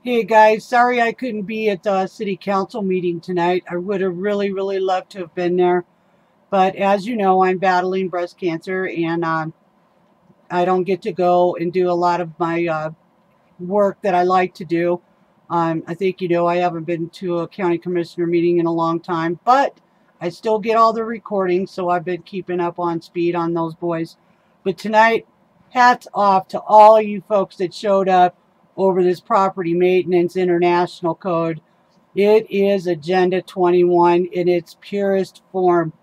Hey guys, sorry I couldn't be at the city council meeting tonight. I would have really loved to have been there. But as you know, I'm battling breast cancer and I don't get to go and do a lot of my work that I like to do. I think you know I haven't been to a county commissioner meeting in a long time, but I still get all the recordings, so I've been keeping up on speed on those boys. But tonight, hats off to all of you folks that showed up over this Property Maintenance International Code. It is Agenda 21 in its purest form.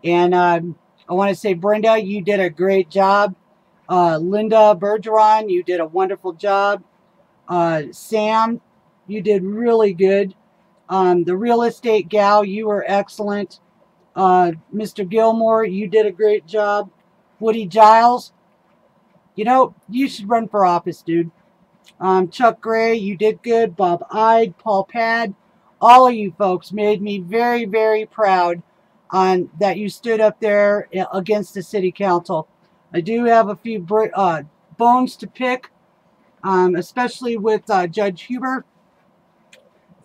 And I want to say, Brenda, you did a great job. Linda Bergeron, you did a wonderful job. Sam, you did really good. The real estate gal, you were excellent. Mr. Gilmore, you did a great job. Woody Giles, you know, you should run for office, dude. Chuck Gray, you did good. Bob Ide, Paul Pad, all of you folks made me very proud on that you stood up there against the city council. I do have a few bones to pick, especially with Judge Huber.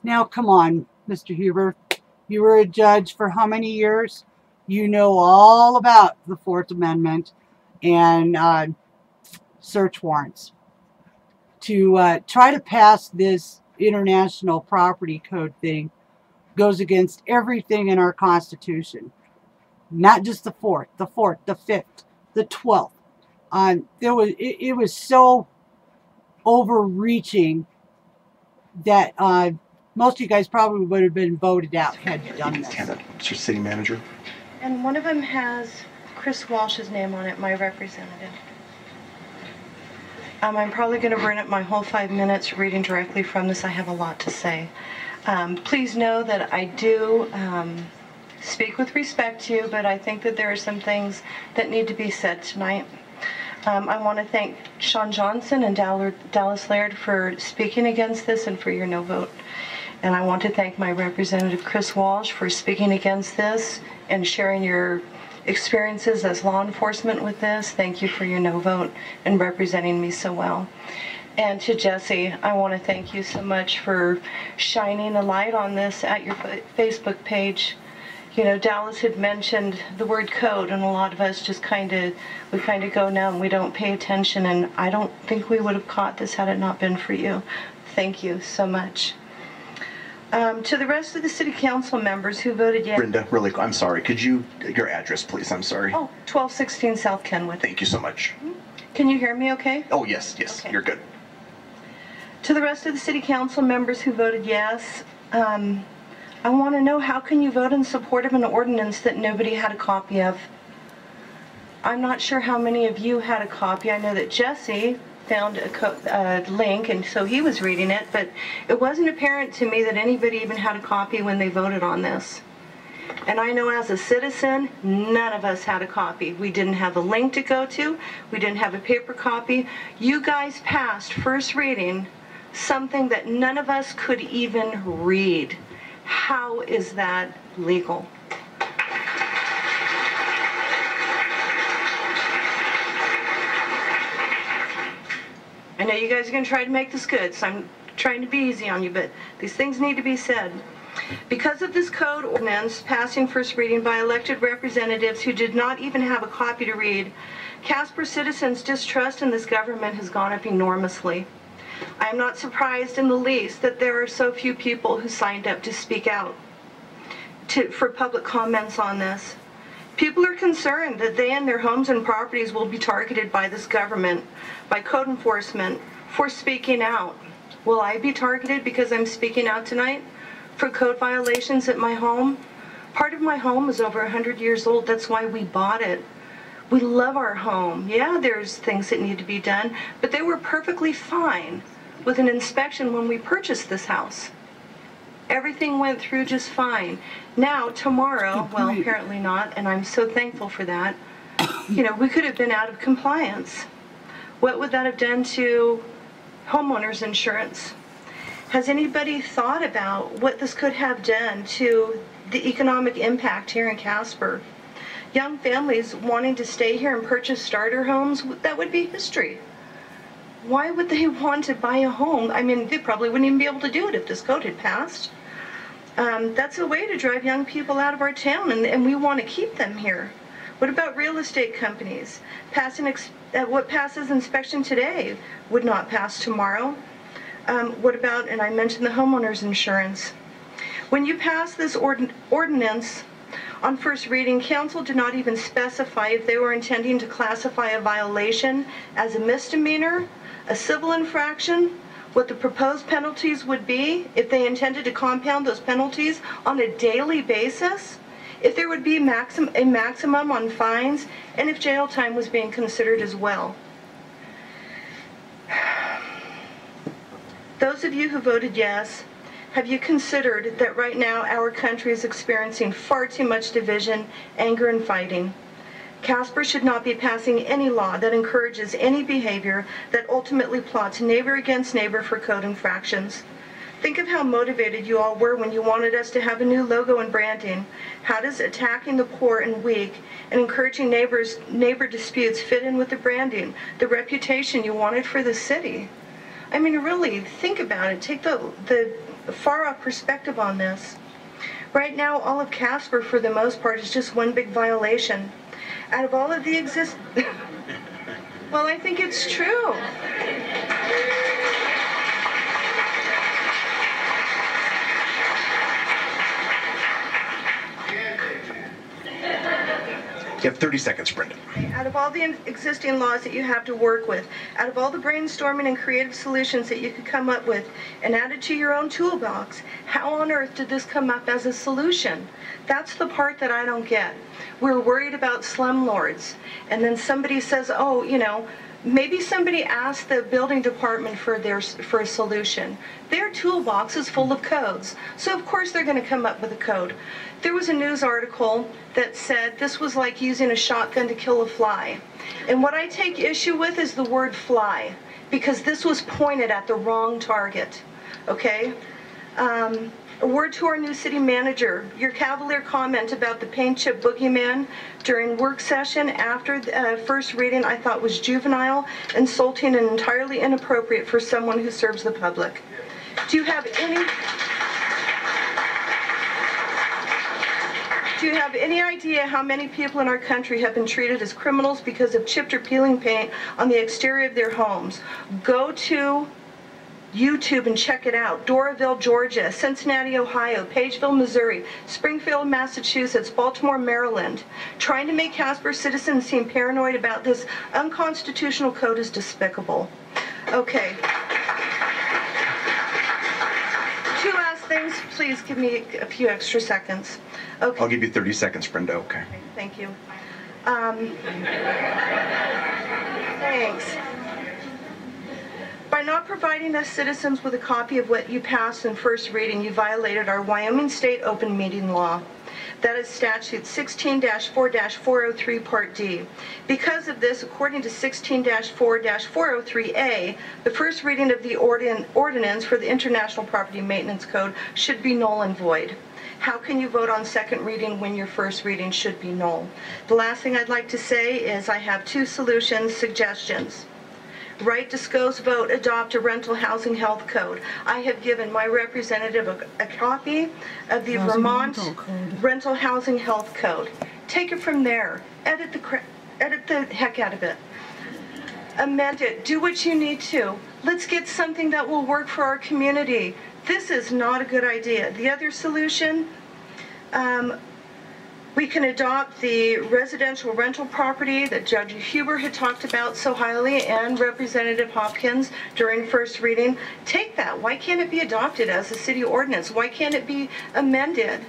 Now, come on, Mr. Huber. You were a judge for how many years? You know all about the Fourth Amendment and search warrants. To try to pass this international property code thing goes against everything in our Constitution. Not just the Fourth, the Fifth, the 12th. It was so overreaching that most of you guys probably would have been voted out had you done this. Mr. City Manager. And one of them has Chris Walsh's name on it, my representative. I'm probably going to burn up my whole 5 minutes reading directly from this. I have a lot to say. Please know that I do speak with respect to you, but I think that there are some things that need to be said tonight. I want to thank Sean Johnson and Dallas Laird for speaking against this and for your no vote. And I want to thank my representative Chris Walsh for speaking against this and sharing your experiences as law enforcement with this. Thank you for your no vote and representing me so well. And to Jesse, I want to thank you so much for shining a light on this at your Facebook page. You know, Dallas had mentioned the word code, and a lot of us just kind of go now and we don't pay attention, and I don't think we would have caught this had it not been for you. Thank you so much. To the rest of the city council members who voted yes. Brenda, really, I'm sorry. Could you, your address, please? I'm sorry. Oh, 1216 South Kenwood. Thank you so much. Can you hear me okay? Oh, yes, okay. You're good. To the rest of the city council members who voted yes, I want to know, how can you vote in support of an ordinance that nobody had a copy of? I'm not sure how many of you had a copy. I know that Jesse found a link, and so he was reading it, but it wasn't apparent to me that anybody even had a copy when they voted on this. And I know as a citizen, none of us had a copy. We didn't have a link to go to. We didn't have a paper copy. You guys passed first reading something that none of us could even read. How is that legal? I know you guys are going to try to make this good, so I'm trying to be easy on you, but these things need to be said. Because of this code ordinance passing first reading by elected representatives who did not even have a copy to read, Casper citizens' distrust in this government has gone up enormously. I am not surprised in the least that there are so few people who signed up to speak out for public comments on this. People are concerned that they and their homes and properties will be targeted by this government, by code enforcement, for speaking out. Will I be targeted because I'm speaking out tonight for code violations at my home? Part of my home is over 100 years old. That's why we bought it. We love our home. Yeah, there's things that need to be done, but they were perfectly fine with an inspection when we purchased this house. Everything went through just fine. Now, tomorrow, well, apparently not, and I'm so thankful for that. You know, we could have been out of compliance. What would that have done to homeowners insurance? Has anybody thought about what this could have done to the economic impact here in Casper? Young families wanting to stay here and purchase starter homes, that would be history. Why would they want to buy a home? I mean, they probably wouldn't even be able to do it if this code had passed. That's a way to drive young people out of our town, and we want to keep them here. What about real estate companies? What passes inspection today would not pass tomorrow. What about, and I mentioned the homeowner's insurance. When you pass this ordinance on first reading, council did not even specify if they were intending to classify a violation as a misdemeanor, a civil infraction, what the proposed penalties would be, if they intended to compound those penalties on a daily basis, if there would be a maximum on fines, and if jail time was being considered as well. Those of you who voted yes, have you considered that right now our country is experiencing far too much division, anger, and fighting? Casper should not be passing any law that encourages any behavior that ultimately plots neighbor against neighbor for code infractions. Think of how motivated you all were when you wanted us to have a new logo and branding. How does attacking the poor and weak and encouraging neighbor disputes fit in with the branding, the reputation you wanted for the city? I mean, really, think about it. Take the far-off perspective on this. Right now, all of Casper, for the most part, is just one big violation. Out of all of the well, I think it's true. You have 30 seconds, Brenda. Out of all the existing laws that you have to work with, out of all the brainstorming and creative solutions that you could come up with and add it to your own toolbox, how on earth did this come up as a solution? That's the part that I don't get. We're worried about slumlords, and then somebody says, oh, you know, maybe somebody asked the building department for a solution. Their toolbox is full of codes, so of course they're going to come up with a code. There was a news article that said this was like using a shotgun to kill a fly. And what I take issue with is the word fly, because this was pointed at the wrong target, okay? A word to our new city manager. Your cavalier comment about the paint chip boogeyman during work session after first reading I thought was juvenile, insulting, and entirely inappropriate for someone who serves the public. Do you have any idea how many people in our country have been treated as criminals because of chipped or peeling paint on the exterior of their homes? Go to YouTube and check it out. Doraville, Georgia, Cincinnati, Ohio, Pageville, Missouri, Springfield, Massachusetts, Baltimore, Maryland. Trying to make Casper citizens seem paranoid about this unconstitutional code is despicable. Okay. Two last things. Please give me a few extra seconds. Okay. I'll give you 30 seconds, Brenda. Okay. Thank you. Thanks. By not providing us citizens with a copy of what you passed in first reading, you violated our Wyoming State open meeting law. That is statute 16-4-403 Part D. Because of this, according to 16-4-403A, the first reading of the ordinance for the International Property Maintenance Code should be null and void. How can you vote on second reading when your first reading should be null? The last thing I'd like to say is I have two suggestions. Right, discuss, vote, adopt a rental housing health code. I have given my representative a copy of the Vermont rental housing health code. Take it from there. Edit the heck out of it. Amend it. Do what you need to. Let's get something that will work for our community. This is not a good idea. The other solution, we can adopt the residential rental property that Judge Huber had talked about so highly and Representative Hopkins during first reading. Take that. Why can't it be adopted as a city ordinance? Why can't it be amended?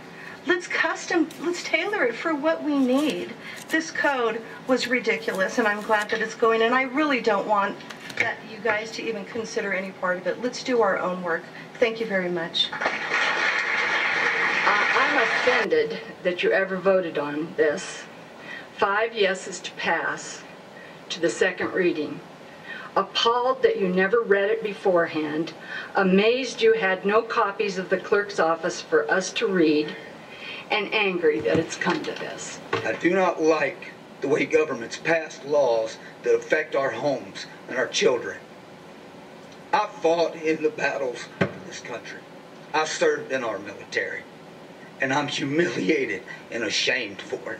Let's tailor it for what we need. This code was ridiculous, and I'm glad that it's going, and I really don't want that you guys to even consider any part of it. Let's do our own work. Thank you very much. I'm offended that you ever voted on this. 5 yeses to pass to the second reading. Appalled that you never read it beforehand. Amazed you had no copies of the clerk's office for us to read. And angry that it's come to this. I do not like the way governments pass laws that affect our homes and our children. I fought in the battles of this country. I served in our military. And I'm humiliated and ashamed for it.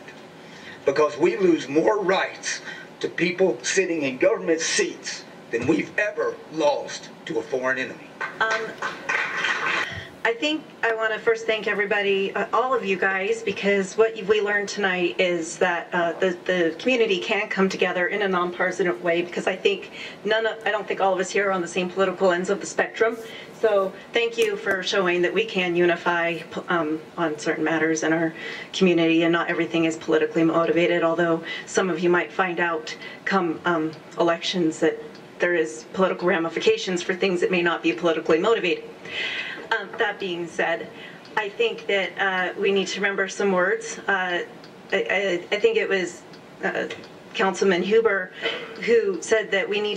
Because we lose more rights to people sitting in government seats than we've ever lost to a foreign enemy. I think I want to first thank everybody, all of you guys, because what we learned tonight is that the community can come together in a nonpartisan way, because I think I don't think all of us here are on the same political ends of the spectrum. So thank you for showing that we can unify on certain matters in our community, and not everything is politically motivated, although some of you might find out come elections that there is political ramifications for things that may not be politically motivated. That being said, I think that we need to remember some words. I think it was Councilman Huber who said that we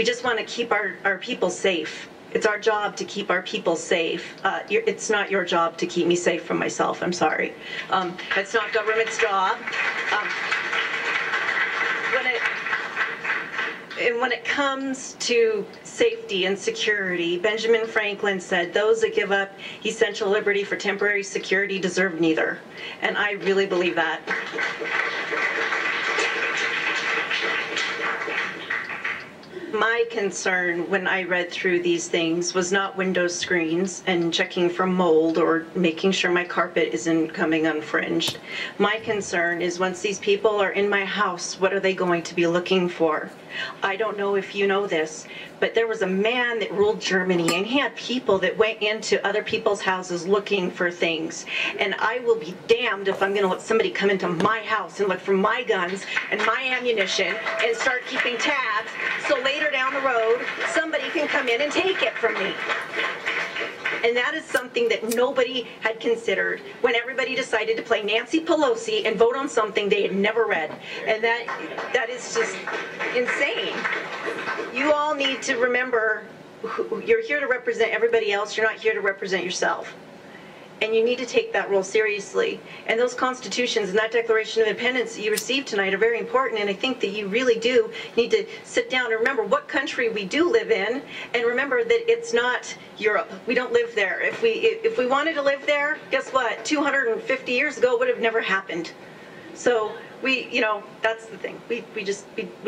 just want to keep our people safe. It's our job to keep our people safe. It's not your job to keep me safe from myself. I'm sorry. It's not government's job. When it comes to safety and security, Benjamin Franklin said, "Those that give up essential liberty for temporary security deserve neither." And I really believe that. My concern when I read through these things was not window screens and checking for mold or making sure my carpet isn't coming unfringed. My concern is once these people are in my house, what are they going to be looking for? I don't know if you know this, but there was a man that ruled Germany, and he had people that went into other people's houses looking for things. And I will be damned if I'm going to let somebody come into my house and look for my guns and my ammunition and start keeping tabs so later down the road somebody can come in and take it from me. And that is something that nobody had considered when everybody decided to play Nancy Pelosi and vote on something they had never read. And that is just insane. You all need to remember, you're here to represent everybody else. You're not here to represent yourself. And you need to take that role seriously. And those constitutions and that Declaration of Independence that you received tonight are very important, and I think that you really do need to sit down and remember what country we do live in, and remember that it's not Europe. We don't live there. If we wanted to live there, guess what? 250 years ago it would have never happened. So that's the thing. We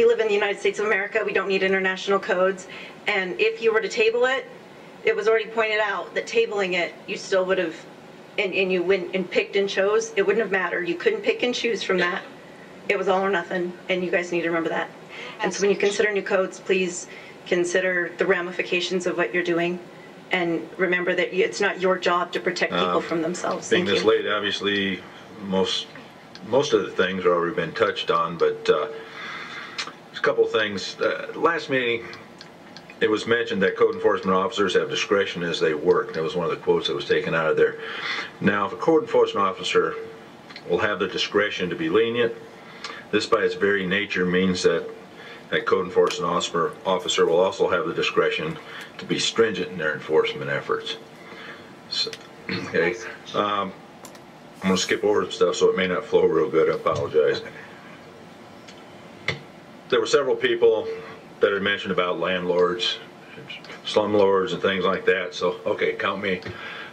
live in the United States of America. We don't need international codes. And if you were to table it, it was already pointed out that tabling it, you still would have, and you went and picked and chose, it wouldn't have mattered. You couldn't pick and choose from that. It was all or nothing, and you guys need to remember that. And so when you consider new codes, please consider the ramifications of what you're doing, and remember that it's not your job to protect people from themselves. Being Thank this you. late, obviously, most of the things have already been touched on, but there's a couple of things. Last meeting, it was mentioned that code enforcement officers have discretion as they work. That was one of the quotes that was taken out of there. Now, if a code enforcement officer will have the discretion to be lenient, this by its very nature means that a code enforcement officer will also have the discretion to be stringent in their enforcement efforts. So, okay. I'm going to skip over some stuff so it may not flow real good. I apologize. There were several people that had mentioned about landlords, slumlords, and things like that. So, okay, count me.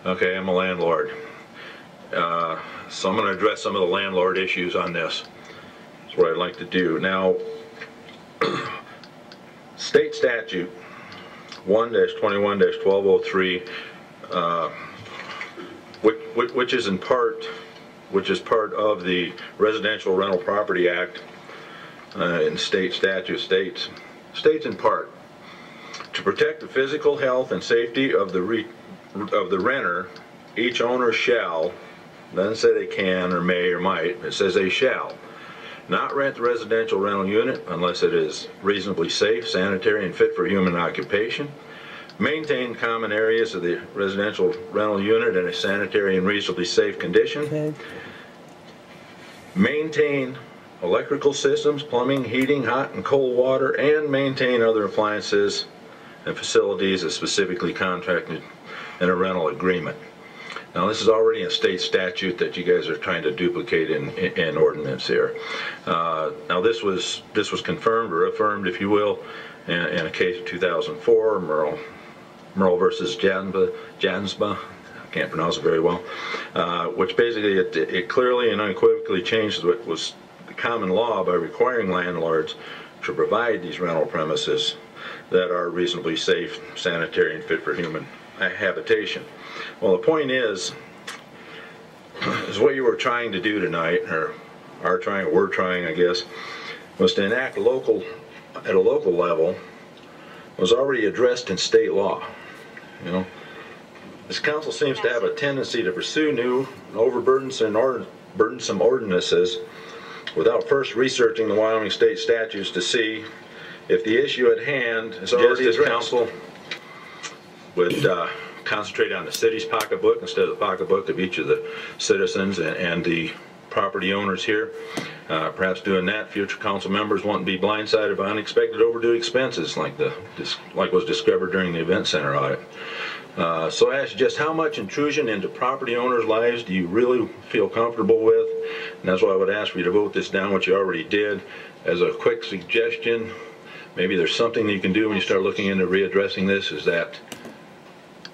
Okay, I'm a landlord. So I'm going to address some of the landlord issues on this. That's what I'd like to do. Now, state statute 1-21-1203, which is part of the Residential Rental Property Act, in state statute states in part, to protect the physical health and safety of the renter, each owner shall, doesn't say they can or may or might, it says they shall, not rent the residential rental unit unless it is reasonably safe, sanitary, and fit for human occupation, maintain common areas of the residential rental unit in a sanitary and reasonably safe condition, maintain electrical systems, plumbing, heating, hot and cold water, and maintain other appliances and facilities as specifically contracted in a rental agreement. Now, this is already a state statute that you guys are trying to duplicate in ordinance here. Now, this was confirmed or affirmed, if you will, in a case of 2004, Merle versus Jansba, I can't pronounce it very well, which basically it clearly and unequivocally changes what was the common law by requiring landlords to provide these rental premises that are reasonably safe, sanitary, and fit for human habitation. Well, the point is what you were trying to do tonight, or we're trying, I guess, was to enact at a local level was already addressed in state law. You know, this council seems to have a tendency to pursue new, overburdensome ordinances without first researching the Wyoming state statutes to see if the issue at hand is already addressed. Council would concentrate on the city's pocketbook instead of the pocketbook of each of the citizens and the property owners here. Perhaps doing that, future council members won't be blindsided by unexpected overdue expenses like was discovered during the event center audit. So I ask just how much intrusion into property owners' lives do you really feel comfortable with? And that's why I would ask for you to vote this down, what you already did. As a quick suggestion, maybe there's something that you can do when you start looking into readdressing this, is that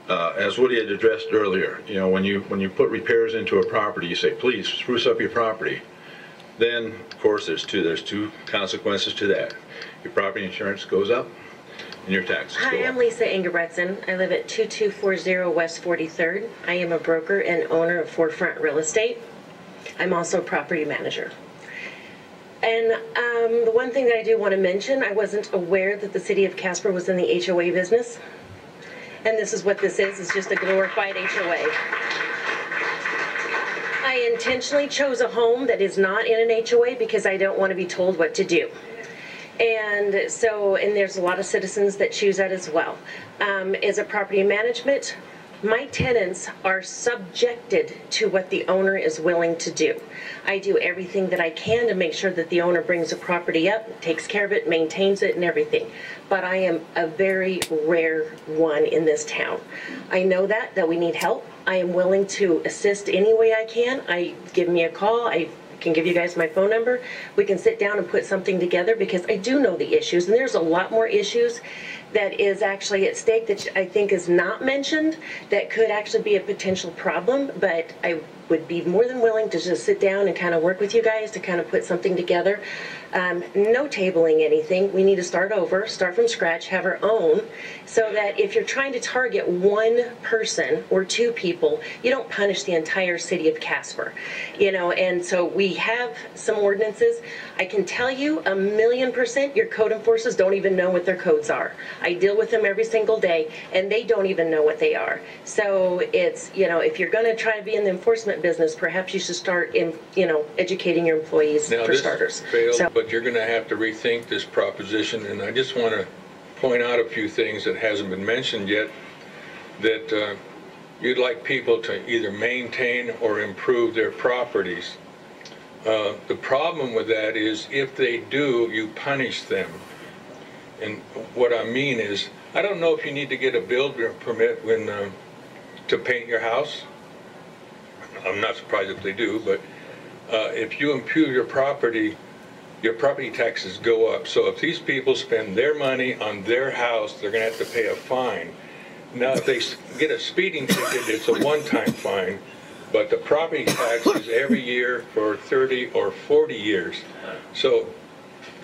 as Woody had addressed earlier, you know, when you put repairs into a property, you say, please spruce up your property. Then, of course, there's two consequences to that. Your property insurance goes up, and your taxes go up. Hi, I'm Lisa Ingebretson. I live at 2240 West 43rd. I am a broker and owner of Forefront Real Estate. I'm also a property manager. And the one thing that I do want to mention, I wasn't aware that the city of Casper was in the HOA business. And this is what this is. It's just a glorified HOA. I intentionally chose a home that is not in an HOA because I don't want to be told what to do. And so, and there's a lot of citizens that choose that as well. As a property management, my tenants are subjected to what the owner is willing to do. I do everything that I can to make sure that the owner brings the property up, takes care of it, maintains it, and everything. But I am a very rare one in this town. I know that we need help. I am willing to assist any way I can. Give me a call. I can give you guys my phone number. We can sit down and put something together because I do know the issues, and there's a lot more issues that is actually at stake that I think is not mentioned that could actually be a potential problem, but I would be more than willing to just sit down and kind of work with you guys to kind of put something together. No tabling anything. We need to start over, start from scratch, have our own, so that if you're trying to target one person or two people, you don't punish the entire city of Casper. You know, and so we have some ordinances. I can tell you 1,000,000% your code enforcers don't even know what their codes are. I deal with them every single day, and they don't even know what they are. So it's, you know, if you're going to try to be in the enforcement business, perhaps you should start in, you know, educating your employees now, for starters. Failed, but you're going to have to rethink this proposition, and I just want to point out a few things that hasn't been mentioned yet, that you'd like people to either maintain or improve their properties. The problem with that is if they do, you punish them. And what I mean is, I don't know if you need to get a builder permit when to paint your house. I'm not surprised if they do, but if you improve your property taxes go up. So if these people spend their money on their house, they're going to have to pay a fine. Now, if they get a speeding ticket, it's a one-time fine, but the property tax is every year for 30 or 40 years. So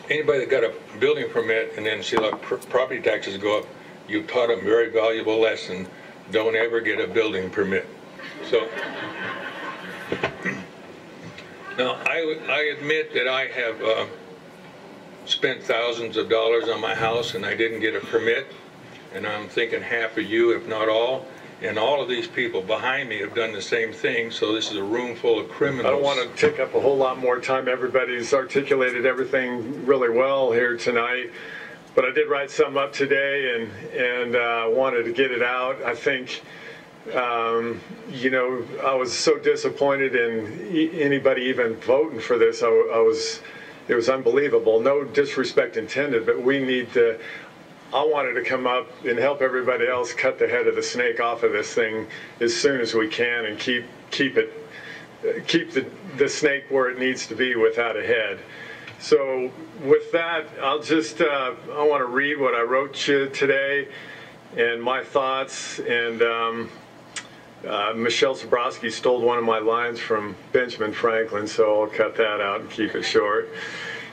anybody that got a building permit and then see like property taxes go up, you taught them a very valuable lesson. Don't ever get a building permit. So now I admit that I have spent thousands of dollars on my house and I didn't get a permit, and I'm thinking half of you, if not all, and all of these people behind me have done the same thing, so this is a room full of criminals. I don't want to take up a whole lot more time. Everybody's articulated everything really well here tonight, but I did write something up today and wanted to get it out. I think, you know, I was so disappointed in anybody even voting for this. It was unbelievable. No disrespect intended, but we need to, I wanted to come up and help everybody else cut the head of the snake off of this thing as soon as we can and keep the snake where it needs to be without a head. So with that, I'll just, I want to read what I wrote you today and my thoughts. And Michelle Zabrowski stole one of my lines from Benjamin Franklin, so I'll cut that out and keep it short.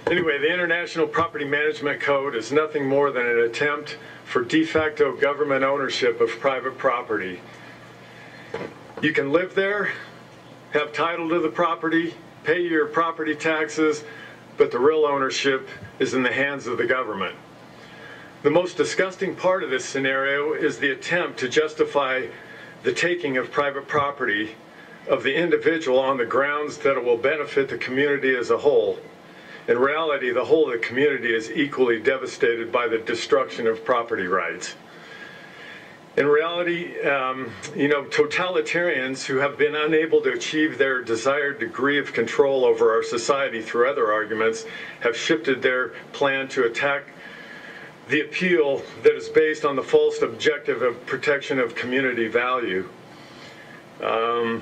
Anyway, the International Property Management Code is nothing more than an attempt for de facto government ownership of private property. You can live there, have title to the property, pay your property taxes, but the real ownership is in the hands of the government. The most disgusting part of this scenario is the attempt to justify the taking of private property of the individual on the grounds that it will benefit the community as a whole. In reality, the whole of the community is equally devastated by the destruction of property rights. In reality, totalitarians who have been unable to achieve their desired degree of control over our society through other arguments have shifted their plan to attack the appeal that is based on the false objective of protection of community value. The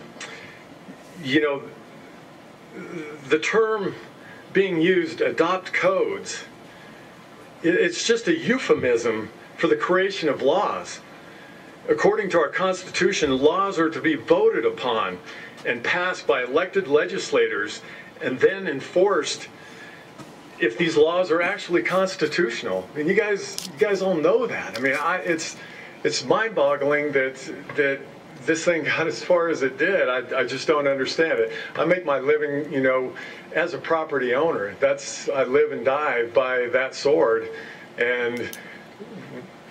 term being used, adopt codes, it's just a euphemism for the creation of laws. According to our Constitution, laws are to be voted upon and passed by elected legislators and then enforced if these laws are actually constitutional. I mean, you guys all know that. I mean, it's mind-boggling that this thing got as far as it did. I just don't understand it. I make my living, as a property owner. I live and die by that sword. And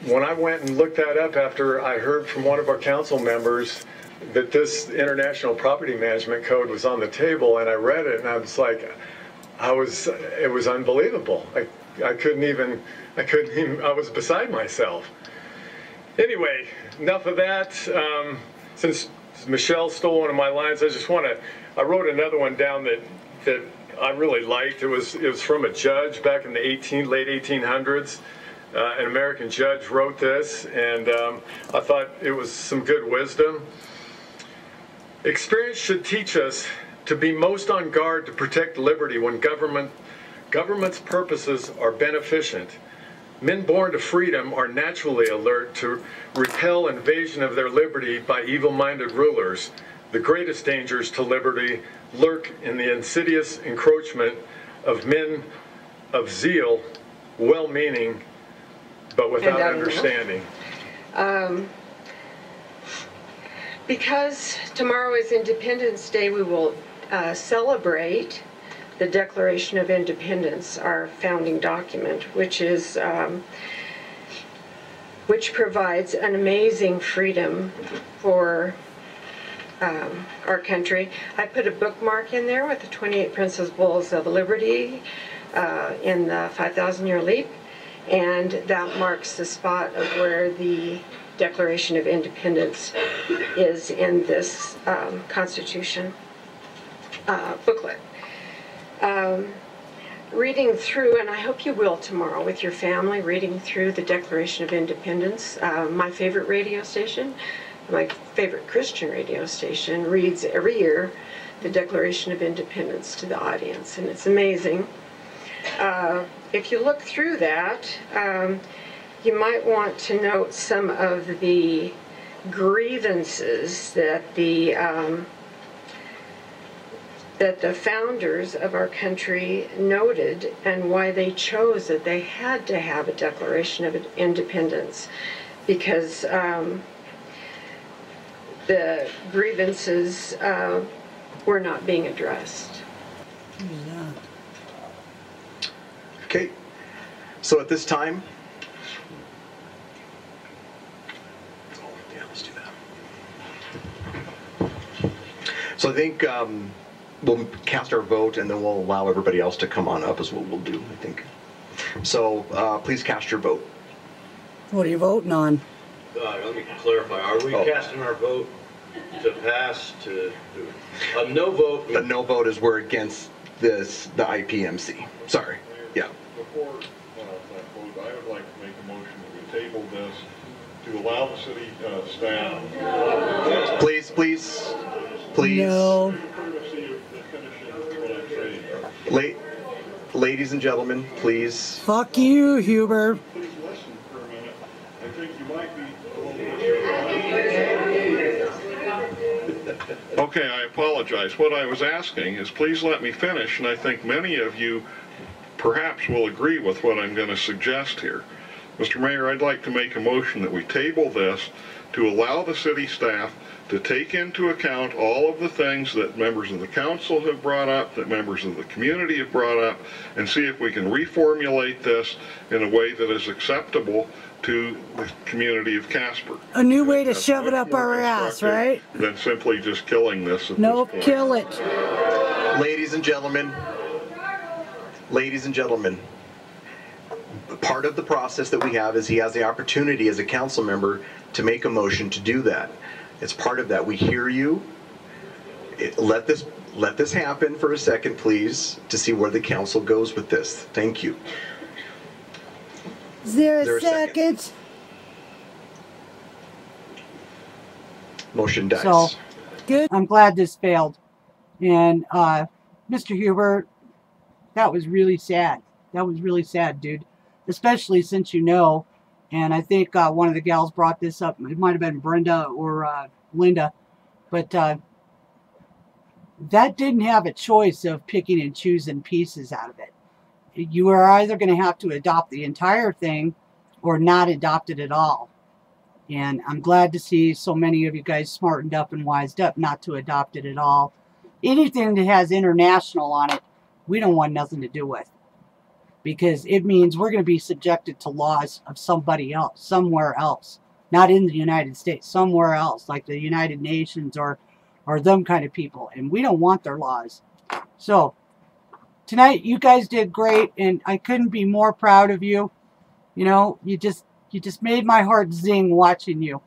when I went and looked that up after I heard from one of our council members that this International Property Management Code was on the table, and I read it, and I was like, it was unbelievable. I couldn't even, I was beside myself. Anyway, enough of that. Since Michelle stole one of my lines, I wrote another one down that I really liked. It was from a judge back in the late 1800s. An American judge wrote this, and I thought it was some good wisdom. Experience should teach us to be most on guard to protect liberty when government's purposes are beneficent. Men born to freedom are naturally alert to repel invasion of their liberty by evil-minded rulers. The greatest dangers to liberty lurk in the insidious encroachment of men of zeal, well-meaning, but without understanding. Because tomorrow is Independence Day, we will celebrate the Declaration of Independence, our founding document, which provides an amazing freedom for our country. I put a bookmark in there with the 28 Principles of Liberty in the 5,000-year leap, and that marks the spot of where the Declaration of Independence is in this Constitution booklet. Reading through, and I hope you will tomorrow with your family, reading through the Declaration of Independence. My favorite radio station, my favorite Christian radio station, reads every year the Declaration of Independence to the audience, and it's amazing. If you look through that, you might want to note some of the grievances that the founders of our country noted, and why they chose that they had to have a Declaration of Independence, because the grievances were not being addressed. Okay, so at this time, let's do that. So I think we'll cast our vote, and then we'll allow everybody else to come on up, is what we'll do, I think. So please cast your vote. What are you voting on? Let me clarify. Are we casting our vote to pass, to a no vote? A no vote is we're against the IPMC. Sorry. Yeah. Before that vote, I would like to make a motion that we table this to allow the city staff. Please. No. Ladies Ladies and gentlemen, please. Fuck you, Huber. Please listen for a minute. I think you might be a little bit. Okay, I apologize. What I was asking is please let me finish, and I think many of you perhaps will agree with what I'm going to suggest here. Mr. Mayor, I'd like to make a motion that we table this to allow the city staff to take into account all of the things that members of the council have brought up, that members of the community have brought up, and see if we can reformulate this in a way that is acceptable to the community of Casper. A new way to That's shove it much up more our ass, right? Than simply just killing this at Nope, this point. kill it. Ladies and gentlemen, part of the process that we have is he has the opportunity as a council member to make a motion to do that. It's part of that. We hear you. Let this happen for a second, please, to see where the council goes with this. Thank you. Is there Is there a a second? second? Motion dies. So, good. I'm glad this failed. And Mr. Huber, that was really sad. That was really sad, dude. Especially since you know, and I think one of the gals brought this up. It might have been Brenda or Linda. But that didn't have a choice of picking and choosing pieces out of it. You are either going to have to adopt the entire thing or not adopt it at all. And I'm glad to see so many of you guys smartened up and wised up not to adopt it at all. Anything that has international on it, we don't want nothing to do with. Because it means we're going to be subjected to laws of somebody else, somewhere else. Not in the United States, somewhere else, like the United Nations or them kind of people. And we don't want their laws. So, tonight you guys did great, and I couldn't be more proud of you. You know, you just made my heart zing watching you.